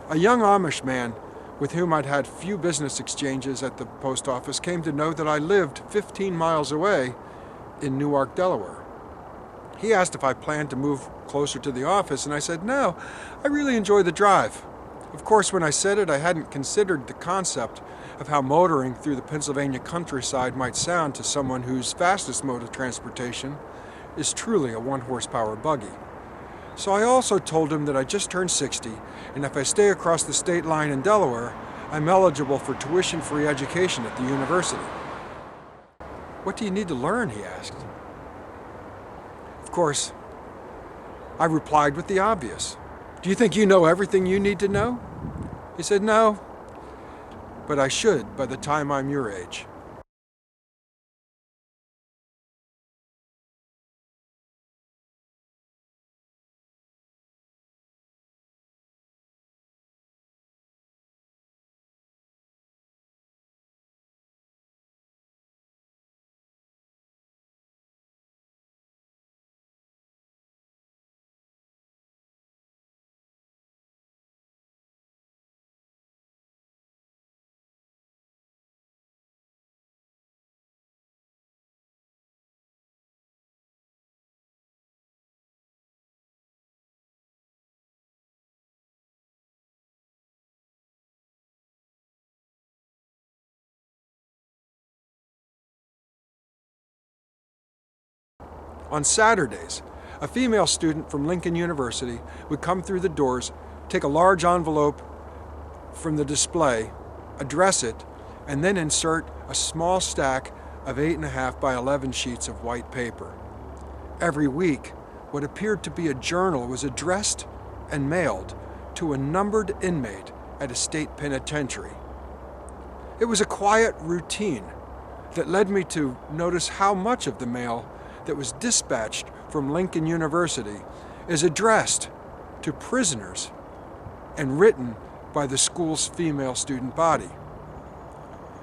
A young Amish man with whom I'd had few business exchanges at the post office came to know that I lived 15 miles away in Newark, Delaware. He asked if I planned to move closer to the office, and I said, no, I really enjoy the drive. Of course, when I said it, I hadn't considered the concept of how motoring through the Pennsylvania countryside might sound to someone whose fastest mode of transportation is truly a one-horsepower buggy. So I also told him that I just turned 60, and if I stay across the state line in Delaware, I'm eligible for tuition-free education at the university. What do you need to learn? He asked. Of course, I replied with the obvious. Do you think you know everything you need to know? He said, no, but I should by the time I'm your age. On Saturdays, a female student from Lincoln University would come through the doors, take a large envelope from the display, address it, and then insert a small stack of 8.5 by 11 sheets of white paper. Every week, what appeared to be a journal was addressed and mailed to a numbered inmate at a state penitentiary. It was a quiet routine that led me to notice how much of the mail that was dispatched from Lincoln University is addressed to prisoners and written by the school's female student body.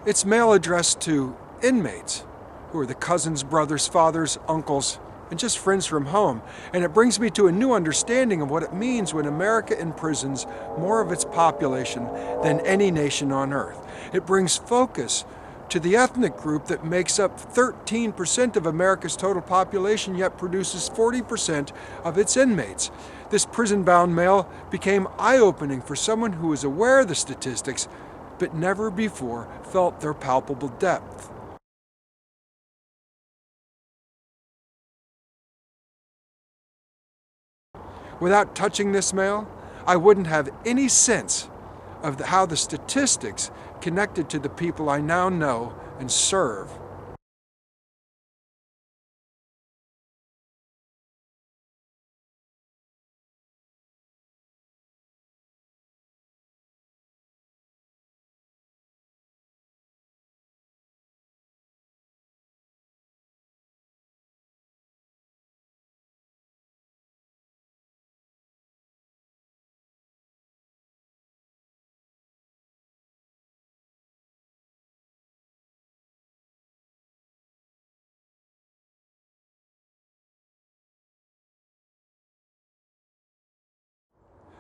It's mail addressed to inmates who are the cousins, brothers, fathers, uncles, and just friends from home. And it brings me to a new understanding of what it means when America imprisons more of its population than any nation on earth. It brings focus to the ethnic group that makes up 13% of America's total population, yet produces 40% of its inmates. This prison-bound mail became eye-opening for someone who was aware of the statistics, but never before felt their palpable depth. Without touching this mail, I wouldn't have any sense of how the statistics connected to the people I now know and serve.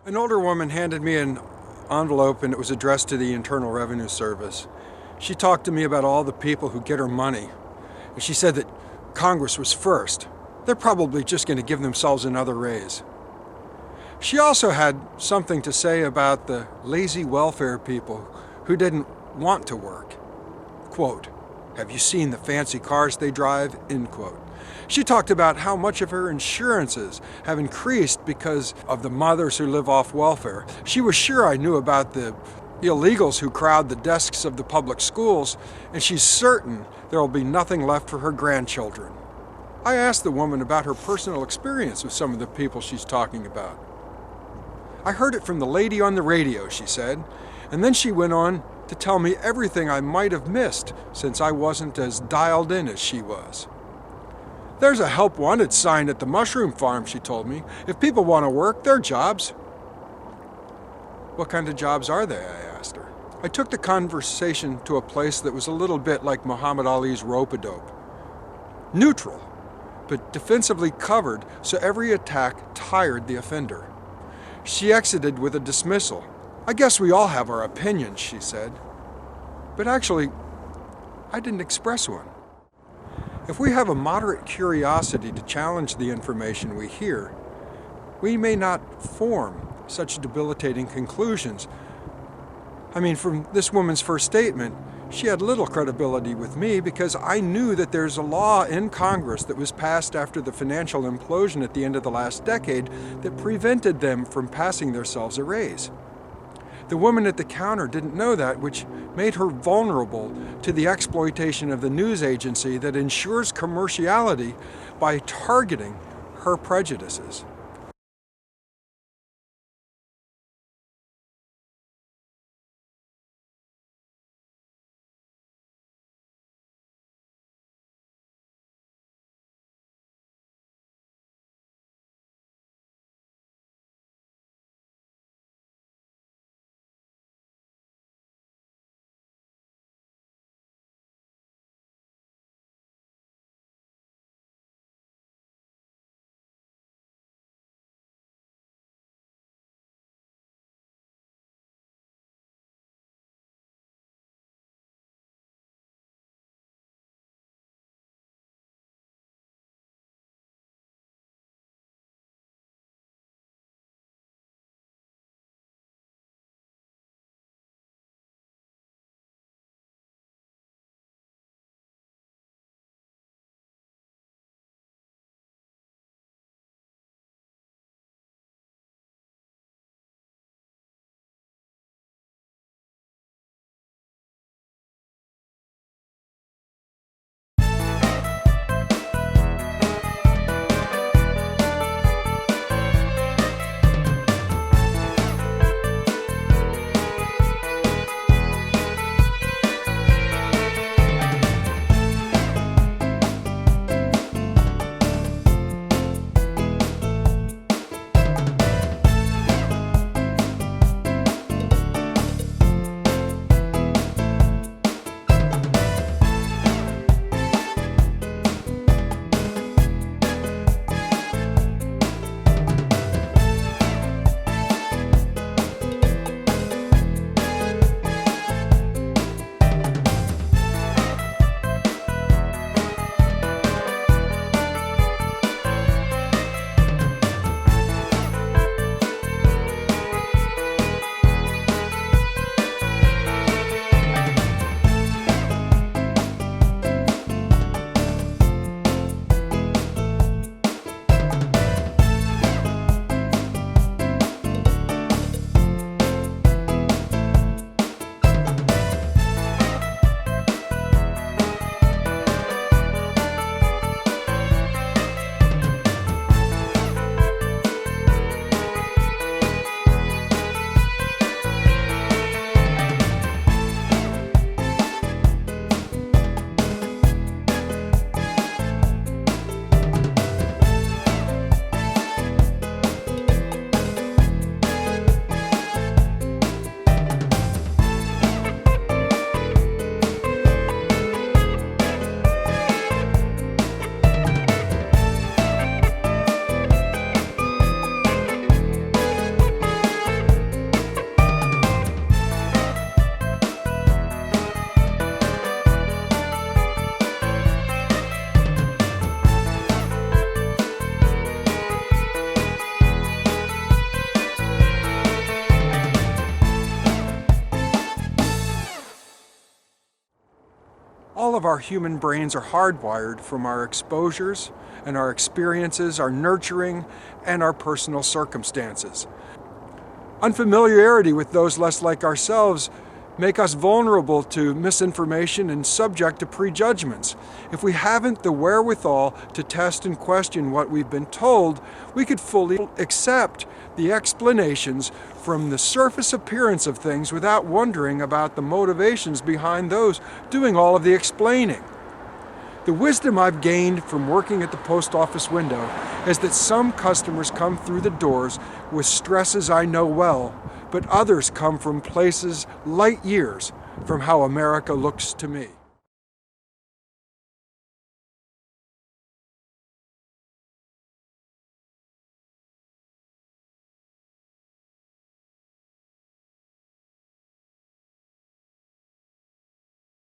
An older woman handed me an envelope, and it was addressed to the Internal Revenue Service. She talked to me about all the people who get her money, and she said that Congress was first. They're probably just going to give themselves another raise. She also had something to say about the lazy welfare people who didn't want to work. Quote, "Have you seen the fancy cars they drive?" End quote. She talked about how much of her insurances have increased because of the mothers who live off welfare. She was sure I knew about the illegals who crowd the desks of the public schools, and she's certain there will be nothing left for her grandchildren. I asked the woman about her personal experience with some of the people she's talking about. "I heard it from the lady on the radio," she said, and then she went on to tell me everything I might have missed since I wasn't as dialed in as she was. "There's a help wanted sign at the mushroom farm," she told me. "If people want to work, they're jobs." "What kind of jobs are they?" I asked her. I took the conversation to a place that was a little bit like Muhammad Ali's rope-a-dope. Neutral, but defensively covered so every attack tired the offender. She exited with a dismissal, "I guess we all have our opinions," she said. But actually, I didn't express one. If we have a moderate curiosity to challenge the information we hear, we may not form such debilitating conclusions. I mean, from this woman's first statement, she had little credibility with me because I knew that there's a law in Congress that was passed after the financial implosion at the end of the last decade that prevented them from passing themselves a raise. The woman at the counter didn't know that, which made her vulnerable to the exploitation of the news agency that ensures commerciality by targeting her prejudices. All of our human brains are hardwired from our exposures and our experiences, our nurturing, and our personal circumstances. Unfamiliarity with those less like ourselves make us vulnerable to misinformation and subject to prejudgments. If we haven't the wherewithal to test and question what we've been told, we could fully accept the explanations from the surface appearance of things without wondering about the motivations behind those doing all of the explaining. The wisdom I've gained from working at the post office window is that some customers come through the doors with stresses I know well, but others come from places light years from how America looks to me.